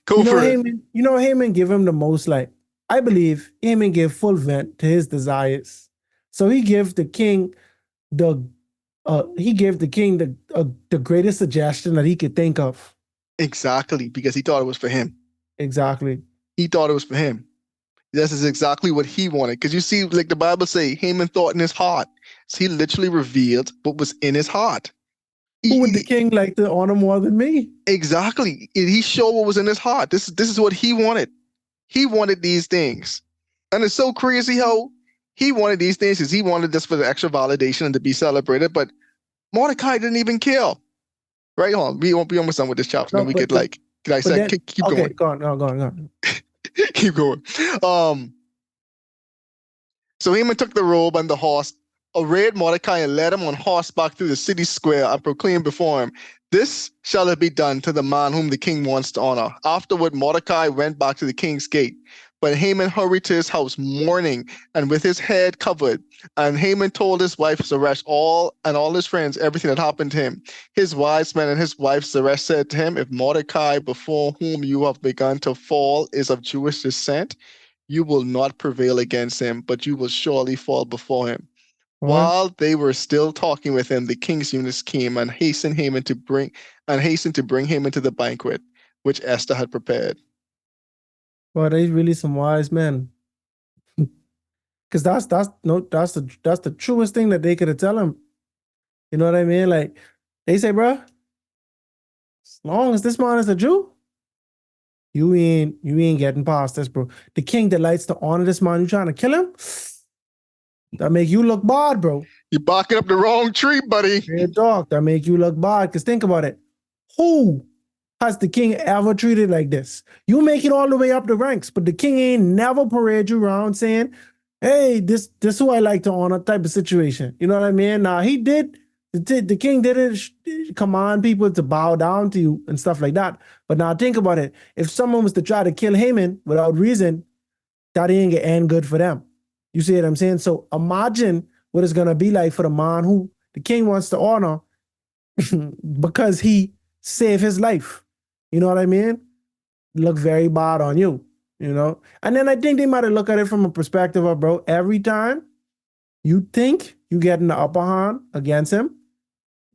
Go for it. Haman give him the most, like, I believe Haman gave full vent to his desires. So the he gave the king the greatest suggestion that he could think of. Exactly, because he thought it was for him. Exactly. He thought it was for him. This is exactly what he wanted. Because you see, like the Bible say, Haman thought in his heart. So he literally revealed what was in his heart. Who would the king like to honor more than me? Exactly. He showed what was in his heart. This is what he wanted. He wanted these things. And it's so crazy how he wanted these things because he wanted this for the extra validation and to be celebrated. But Mordecai didn't even care. Right? Hold on. We won't be almost done with this chapter. No, Then we but- could like, can I But say, then, keep okay, going. go on, go on. Keep going. So Haman took the robe and the horse, arrayed Mordecai, and led him on horseback through the city square and proclaimed before him, "This shall it be done to the man whom the king wants to honor." Afterward, Mordecai went back to the king's gate. But Haman hurried to his house mourning and with his head covered. And Haman told his wife Zeresh all his friends everything that happened to him. His wise men and his wife Zeresh said to him, "If Mordecai, before whom you have begun to fall, is of Jewish descent, you will not prevail against him, but you will surely fall before him." All right. While they were still talking with him, the king's eunuchs came and hastened to bring him into the banquet which Esther had prepared. Well, they really some wise men. Because that's the truest thing that they could have tell him. You know what I mean? Like they say, bro, as long as this man is a Jew, you ain't getting past this, bro. The king delights to honor this man. You trying to kill him? That make you look bad, bro. You're barking up the wrong tree, buddy. Real talk. That make you look bad. Because think about it. Who has the king ever treated like this? You make it all the way up the ranks, but the king ain't never parade you around saying, "Hey, this who I like to honor," type of situation. You know what I mean? Now he did. The king didn't command people to bow down to you and stuff like that. But now think about it. If someone was to try to kill Haman without reason, that ain't gonna end good for them. You see what I'm saying? So imagine what it's gonna be like for the man who the king wants to honor because he saved his life. You know what I mean? Look very bad on you, you know? And then I think they might have looked at it from a perspective of, bro, every time you think you get in the upper hand against him,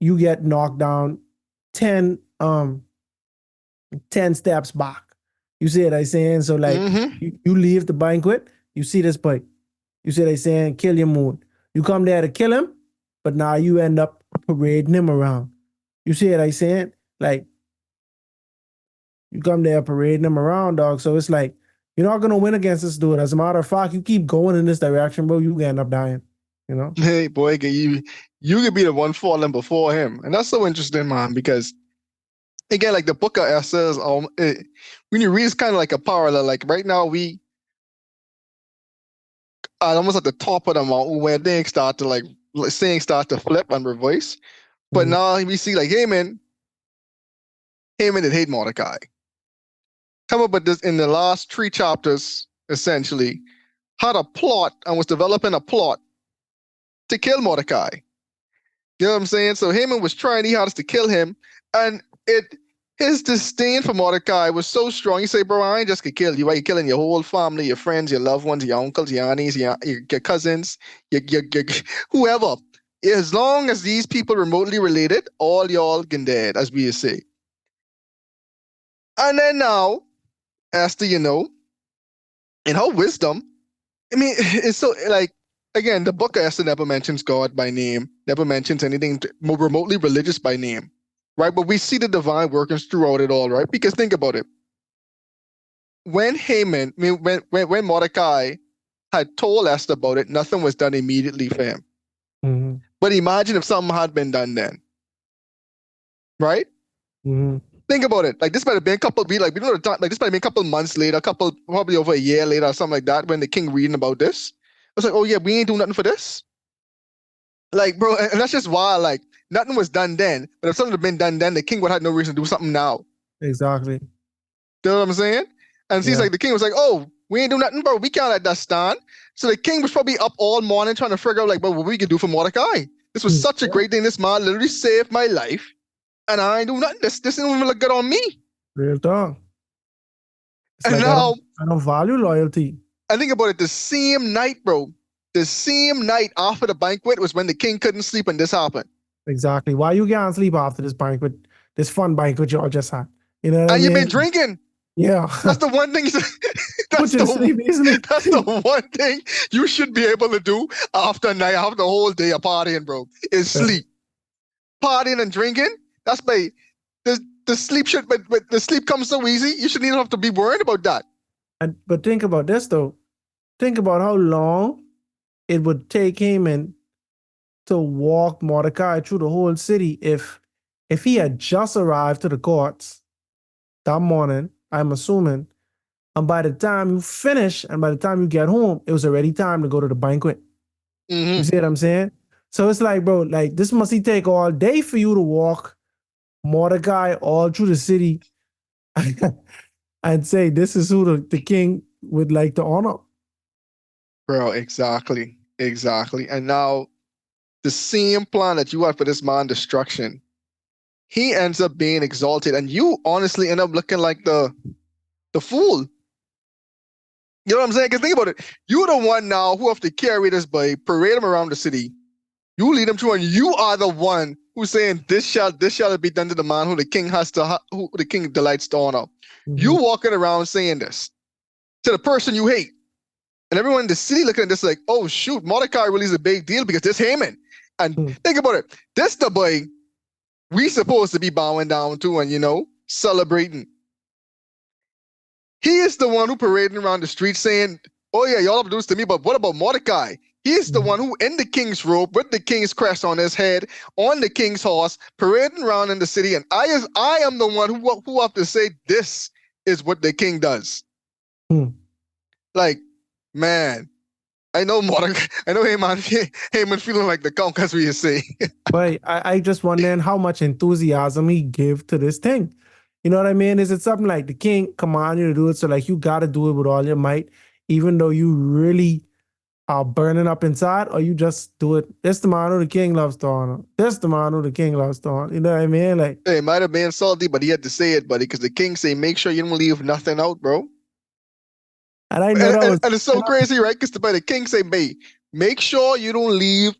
you get knocked down 10 steps back. You see what I'm saying? So like you leave the banquet, you see this boy. You see what I'm saying? Kill your moon. You come there to kill him, but now you end up parading him around. You see what I'm saying? Like you come there parading him around, dog. So it's like you're not gonna win against this dude. As a matter of fact, you keep going in this direction, bro, you end up dying. You know? Hey, boy, you could be the one falling before him, and that's so interesting, man. Because again, like the book of Esther is, when you read, it's kind of like a parallel. Like right now, we are almost at the top of the mountain where things start to saying start to flip and reverse. But now we see like Haman did hate Mordecai. Come up with this in the last 3 chapters, essentially, had a plot and was developing a plot to kill Mordecai. You know what I'm saying? So Haman was trying his hardest to kill him, and his disdain for Mordecai was so strong. He said, "Bro, I ain't just gonna kill you. You're killing your whole family, your friends, your loved ones, your uncles, your aunties, your cousins, your whoever. As long as these people remotely related, all y'all can dead, as we say." And then now, Esther, in her wisdom, I mean, it's so like, again, the book of Esther never mentions God by name, never mentions anything remotely religious by name, right? But we see the divine workings throughout it all, right? Because think about it. When when Mordecai had told Esther about it, nothing was done immediately for him. Mm-hmm. But imagine if something had been done then, right? Mm-hmm. Think about it. Like this might have been a couple weeks, like we don't know, like this might have been a couple months later, probably over a year later, or something like that, when the king reading about this. I was like, oh yeah, we ain't doing nothing for this. Like, bro, and that's just why, like, nothing was done then. But if something had been done then, the king would have no reason to do something now. Exactly. You know what I'm saying? And it seems like the king was like, oh, we ain't do nothing, bro. We can't let that stand. So the king was probably up all morning trying to figure out, like, bro, what we could do for Mordecai. This was such a great thing. This man literally saved my life. And I ain't do nothing. This didn't even look good on me. Real talk. It's And like now, I don't value loyalty. I think about it, the same night, bro. The same night after the banquet was when the king couldn't sleep and this happened. Exactly. Why you can't sleep after this banquet, this fun banquet y'all just had? You know what I And you've been mean? drinking. Yeah. That's the one thing. Put That's you to the sleep easily. that's the one thing you should be able to do after a night, after the whole day of partying, bro. Is sleep. Partying and drinking. That's my the sleep should, but the sleep comes so easy. You shouldn't even have to be worried about that. But think about this though. Think about how long it would take Haman to walk Mordecai through the whole city if he had just arrived to the courts that morning, I'm assuming, and by the time you finish and by the time you get home, it was already time to go to the banquet. You Mm-hmm. see what I'm saying? So it's like, bro, like this must take all day for you to walk Mordecai all through the city and say this is who the king would like to honor. Bro, exactly. Exactly. And now the same plan that you had for this man destruction, he ends up being exalted, and you honestly end up looking like the fool. You know what I'm saying? Because think about it. You're the one now who have to carry this boy, parade him around the city. You lead him through, and you are the one who's saying this shall be done to the man who the king who the king delights to honor. You Mhm. walking around saying this to the person you hate. And everyone in the city looking at this like, oh shoot, Mordecai really is a big deal because this Haman. And Hmm. think about it. This the boy we supposed to be bowing down to and celebrating. He is the one who parading around the street saying, oh yeah, y'all have to do this to me, but what about Mordecai? He is the one who in the king's robe with the king's crest on his head, on the king's horse, parading around in the city. And I am the one who have to say this is what the king does. Hmm. Like, man, I know Mordecai, I know Haman feeling like the count, as we say. But I just wondering how much enthusiasm he give to this thing. You know what I mean? Is it something like the king command you to do it? So like you gotta do it with all your might, even though you really are burning up inside, or you just do it. This the man who the king loves to honor. This the man who the king loves to honor. You know what I mean? Like, It might have been salty, but he had to say it, buddy, because the king say, make sure you don't leave nothing out, bro. and I know And, that and, was and it's so crazy, right? Because the king say, "Hey, make sure you don't leave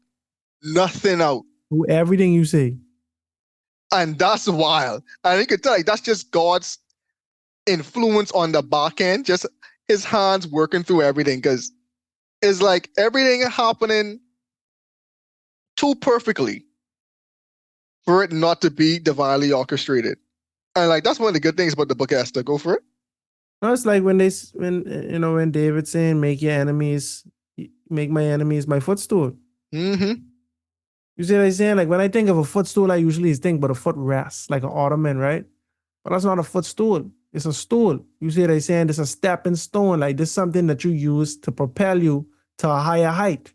nothing out." do everything you say. And that's wild. And you can tell, like, that's just God's influence on the back end, just his hands working through everything. Because it's like everything happening too perfectly for it not to be divinely orchestrated. And like that's one of the good things about the book of Esther. Go for it. No, it's like when when David saying, make my enemies my footstool." Mm-hmm. You see what I'm saying? Like when I think of a footstool, I usually think about a footrest, like an ottoman, right? But that's not a footstool. It's a stool. You see what I'm saying? It's a stepping stone. Like this is something that you use to propel you to a higher height.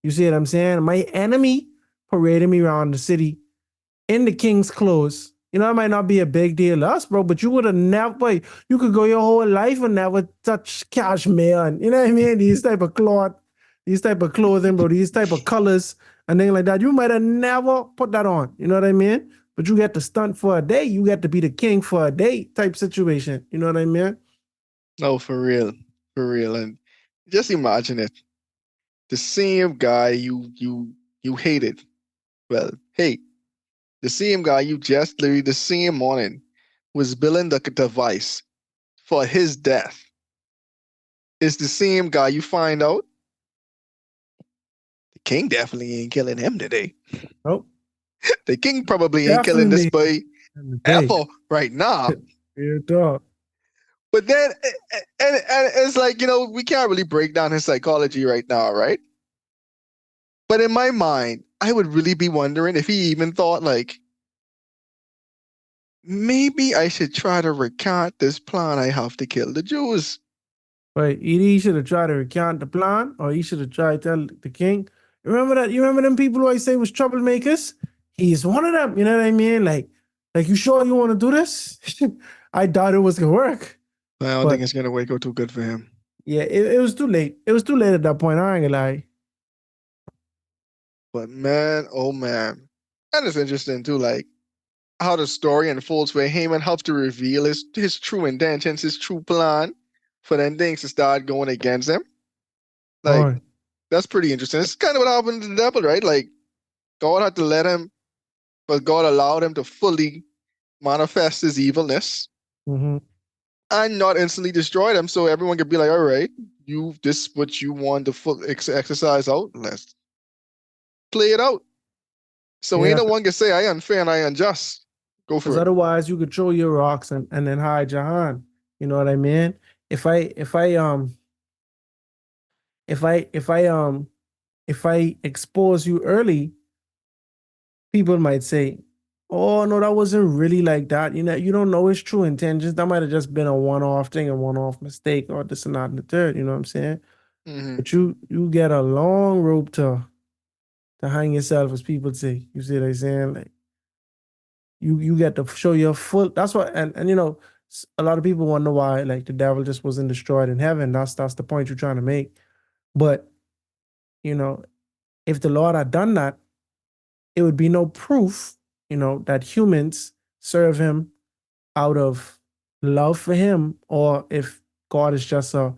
You see what I'm saying? My enemy parading me around the city in the king's clothes. You know, it might not be a big deal to us, bro, but you would have never, boy, you could go your whole life and never touch cashmere and, you know what I mean? These type of cloth, these type of clothing, bro, these type of colors and things like that. You might have never put that on. You know what I mean? But you get to stunt for a day. You get to be the king for a day type situation. You know what I mean? No, for real, for real. And just imagine it. The same guy you hated. Well, hey, the same guy you just literally the same morning was building the device for his death is the same guy you find out the king definitely ain't killing him today. Nope. The king probably ain't killing this Definitely boy in the day. ever right now. Real talk. But then, and it's like, we can't really break down his psychology right now, right? But in my mind, I would really be wondering if he even thought, like, maybe I should try to recant this plan I have to kill the Jews. Right. Either he should have tried to recount the plan or he should have tried to tell the king. Remember that? You remember them people who I say was troublemakers? He's one of them. You know what I mean? Like you sure you want to do this? I doubt it was gonna work. I don't But think it's going to work out too good for him. yeah, it was too late. It was too late at that point. I ain't gonna lie. But man, oh man. And it's interesting too, like, how the story unfolds where Haman helps to reveal his true intentions, his true plan. for then things to start going against him. All Like, right. that's pretty interesting. It's kind of what happened to the devil, right? Like, God had to let him, but God allowed him to fully manifest his evilness Mm-hmm. and not instantly destroy them. So everyone could be like, all right, this what you want to full exercise out. Let's play it out. So ain't Yeah, no one can say I unfair and I unjust. Go because for it. otherwise you could throw your rocks and then hide your hand. You know what I mean? If I if I if I if I if I expose you early, people might say, "Oh no, that wasn't really like that." You know, you don't know his true intentions. That might have just been a one-off thing, a one-off mistake, or this and that and the third. You know what I'm saying? Mm-hmm. But you get a long rope to hang yourself, as people say. You see what I'm saying? Like you get to show your full. That's what, and you know, a lot of people wonder why like the devil just wasn't destroyed in heaven. That's the point you're trying to make. But you know, if the Lord had done that, it would be no proof, you know, that humans serve him out of love for him, or if God is just a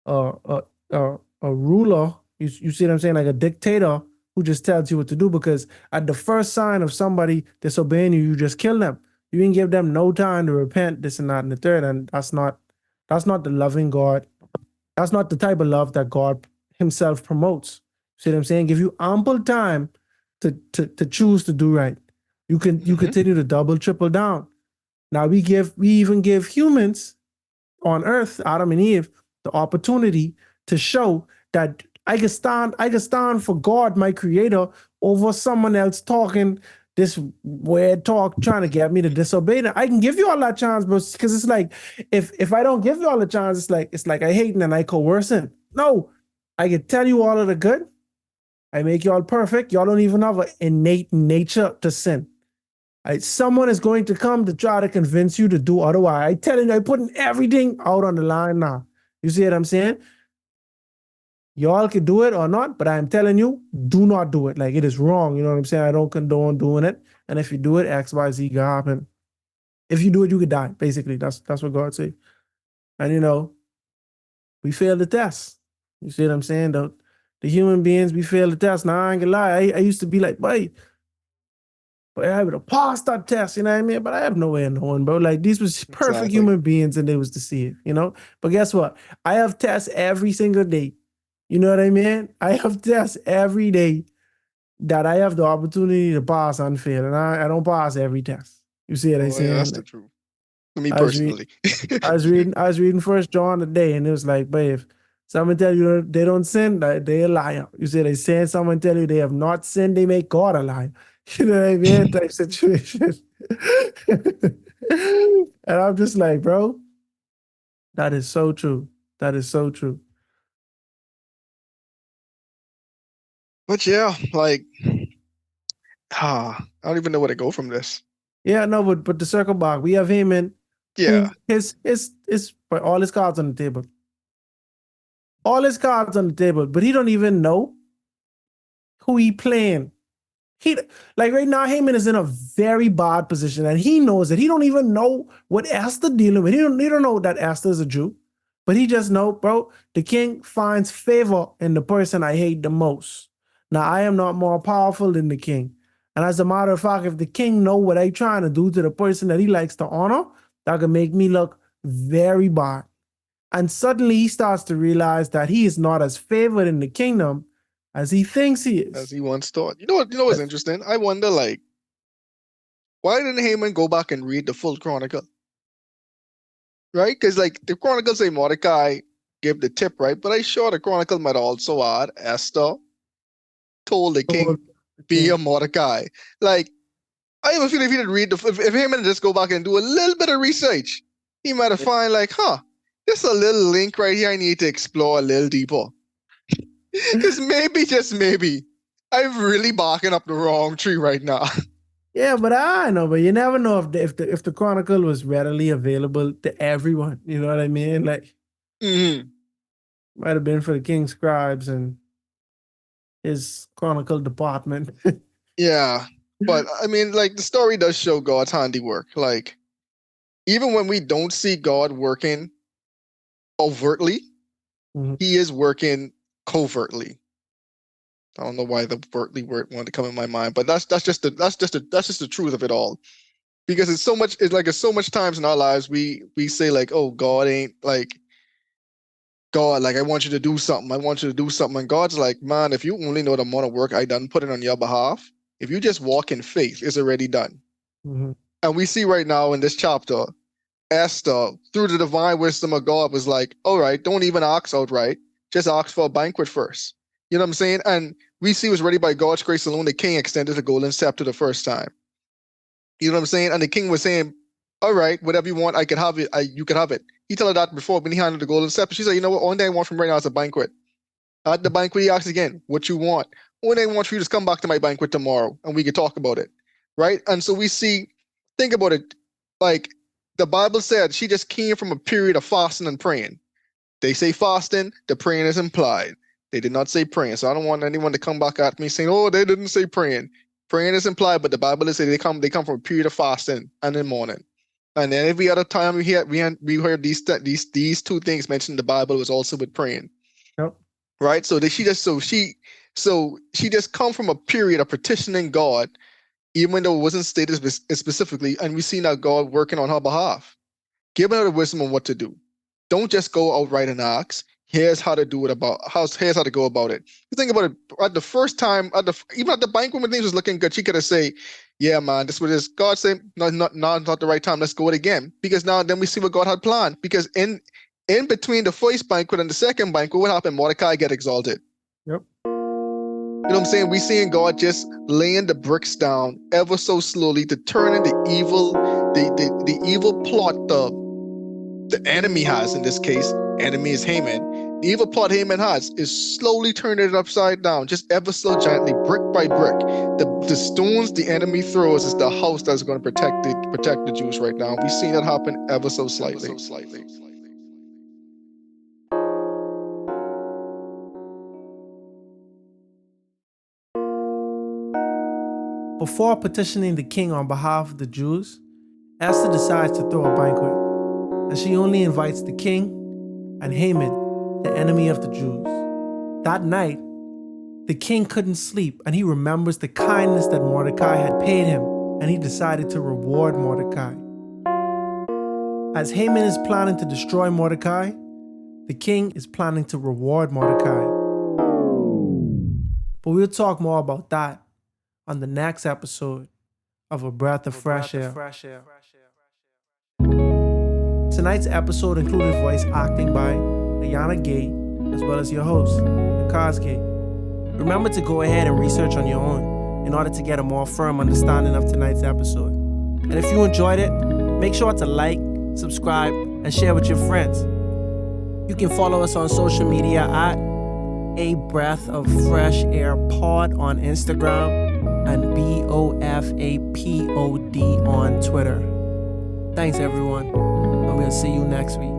a a ruler. You see what I'm saying? Like a dictator who just tells you what to do. Because at the first sign of somebody disobeying you, you just kill them. You didn't give them no time to repent, this and that and the third. And that's not the loving God. That's not the type of love that God Himself promotes. See what I'm saying? Give you ample time to choose to do right. You Mm-hmm. continue to double, triple down. Now we even give humans on earth, Adam and Eve, the opportunity to show that I can stand for God, my creator, over someone else talking this weird talk, trying to get me to disobey them. I can give you all that chance, but because it's like if I don't give you all the chance, it's like I hating and I coercing. No, I can tell you all of the good. I make y'all perfect. Y'all don't even have an innate nature to sin. Someone is going to come to try to convince you to do otherwise. I telling you, I putting everything out on the line now. You see what I'm saying? Y'all can do it or not, but I'm telling you, do not do it. Like it is wrong. You know what I'm saying? I don't condone doing it. And if you do it, X, Y, Z can happen. If you do it, you could die. Basically, that's what God say. And you know, we failed the test. You see what I'm saying? The human beings, we failed the test. Now I ain't gonna lie. I used to be like, boy, but I would have passed that test, you know what I mean? But I have no way of knowing, bro. Like these was perfect Exactly. human beings and they was deceived, you know? But guess what? I have tests every single day. You know what I mean? I have tests every day that I have the opportunity to pass and fail. And I don't pass every test. You see what I'm Oh yeah, that's saying? the Like, truth. For me I was reading personally. I was reading First John today, and it was like, but if someone tell you they don't sin, like, they a liar. You see, they saying someone tell you they have not sinned, they make God a liar. You know what I mean? Type situation. And I'm just like, bro, that is so true. That is so true. But yeah, like I don't even know where to go from this. Yeah, no, but to circle back, we have Haman, Yeah. who his but all his cards on the table, all his cards on the table, but he don't even know who he playing. He like right now, Haman is in a very bad position, and he knows it. He don't even know what Esther dealing with. He don't know that Esther is a Jew, but he just know, bro. The king finds favor in the person I hate the most. Now I am not more powerful than the king, and as a matter of fact, if the king know what I trying to do to the person that he likes to honor, that could make me look very bad. And suddenly he starts to realize that he is not as favored in the kingdom as he thinks he As is. he once thought. You know what's interesting? I wonder like why didn't Haman go back and read the full chronicle? Right? Because like the chronicles say Mordecai gave the tip, right? But I sure the chronicle might also add Esther told the So king the be a king. Mordecai. Like I have a feeling if he didn't read if Haman just go back and do a little bit of research, he might have find like, there's a little link right here I need to explore a little deeper. Because maybe, just maybe, I'm really barking up the wrong tree right now. Yeah, but I know, but you never know if the Chronicle was readily available to everyone. You know what I mean? Like Mhm. might have been for the king's scribes and his Chronicle department. Yeah. But I mean, like the story does show God's handiwork. Like, even when we don't see God working overtly. Mhm. He is working covertly. I don't know why the overtly word wanted to come in my mind, but that's just the truth of it all. Because it's so much times in our lives we say like, oh, God ain't like God, like I want you to do something. I want you to do something. And God's like, man, if you only know the amount of work I done put in on your behalf, if you just walk in faith, it's already done. Mhm. And we see right now in this chapter, Esther, through the divine wisdom of God, was like, all right, don't even ask outright. Just ask for a banquet first. You know what I'm saying? And we see it was ready by God's grace alone. The king extended the golden scepter the first time. You know what I'm saying? And the king was saying, all right, whatever you want, I can have it. You can have it. He told her that before when he handed the golden scepter. She said, you know what? Only thing I want from right now is a banquet. At the banquet, he asks again, what you want? Only thing I want for you to come back to my banquet tomorrow and we can talk about it. Right? And so we see, think about it. Like the Bible said, she just came from a period of fasting and praying. They say fasting, the praying is implied. They did not say praying. So I don't want anyone to come back at me saying, oh, they didn't say praying. Praying is implied, but the Bible is saying they come from a period of fasting and in mourning. And then every other time we heard these two things mentioned in the Bible was also with praying. Yep. Right? So she just come from a period of petitioning God, even though it wasn't stated specifically, and we see now God working on her behalf, giving her the wisdom on what to do. Don't just go outright and ask. Here's how to do it here's how to go about it. You think about it, at the first time, even at the banquet when things was looking good, she could have said, yeah, man, this was God saying, no, not the right time. Let's go it again. Because now then we see what God had planned. Because in between the first banquet and the second banquet, what happened? Mordecai get exalted. Yep. You know what I'm saying? We seeing God just laying the bricks down ever so slowly to turn in the evil plot the enemy has in this case. Enemy is Haman. The evil plot Haman has is slowly turning it upside down, just ever so gently, brick by brick. The stones the enemy throws is the house that's going to protect the Jews right now. We've seen that happen ever so slightly. Before petitioning the king on behalf of the Jews, Esther decides to throw a banquet, and she only invites the king and Haman, the enemy of the Jews. That night, the king couldn't sleep, and he remembers the kindness that Mordecai had paid him, and he decided to reward Mordecai. As Haman is planning to destroy Mordecai, the king is planning to reward Mordecai. But we'll talk more about that on the next episode of A Breath of Fresh Air. Tonight's episode included voice acting by Ayana Gay, as well as your host, Nakhaz Gay. Remember to go ahead and research on your own in order to get a more firm understanding of tonight's episode. And if you enjoyed it, make sure to like, subscribe, and share with your friends. You can follow us on social media at A Breath of Fresh Air Pod on Instagram and BOFAPOD on Twitter. Thanks everyone, and we'll see you next week.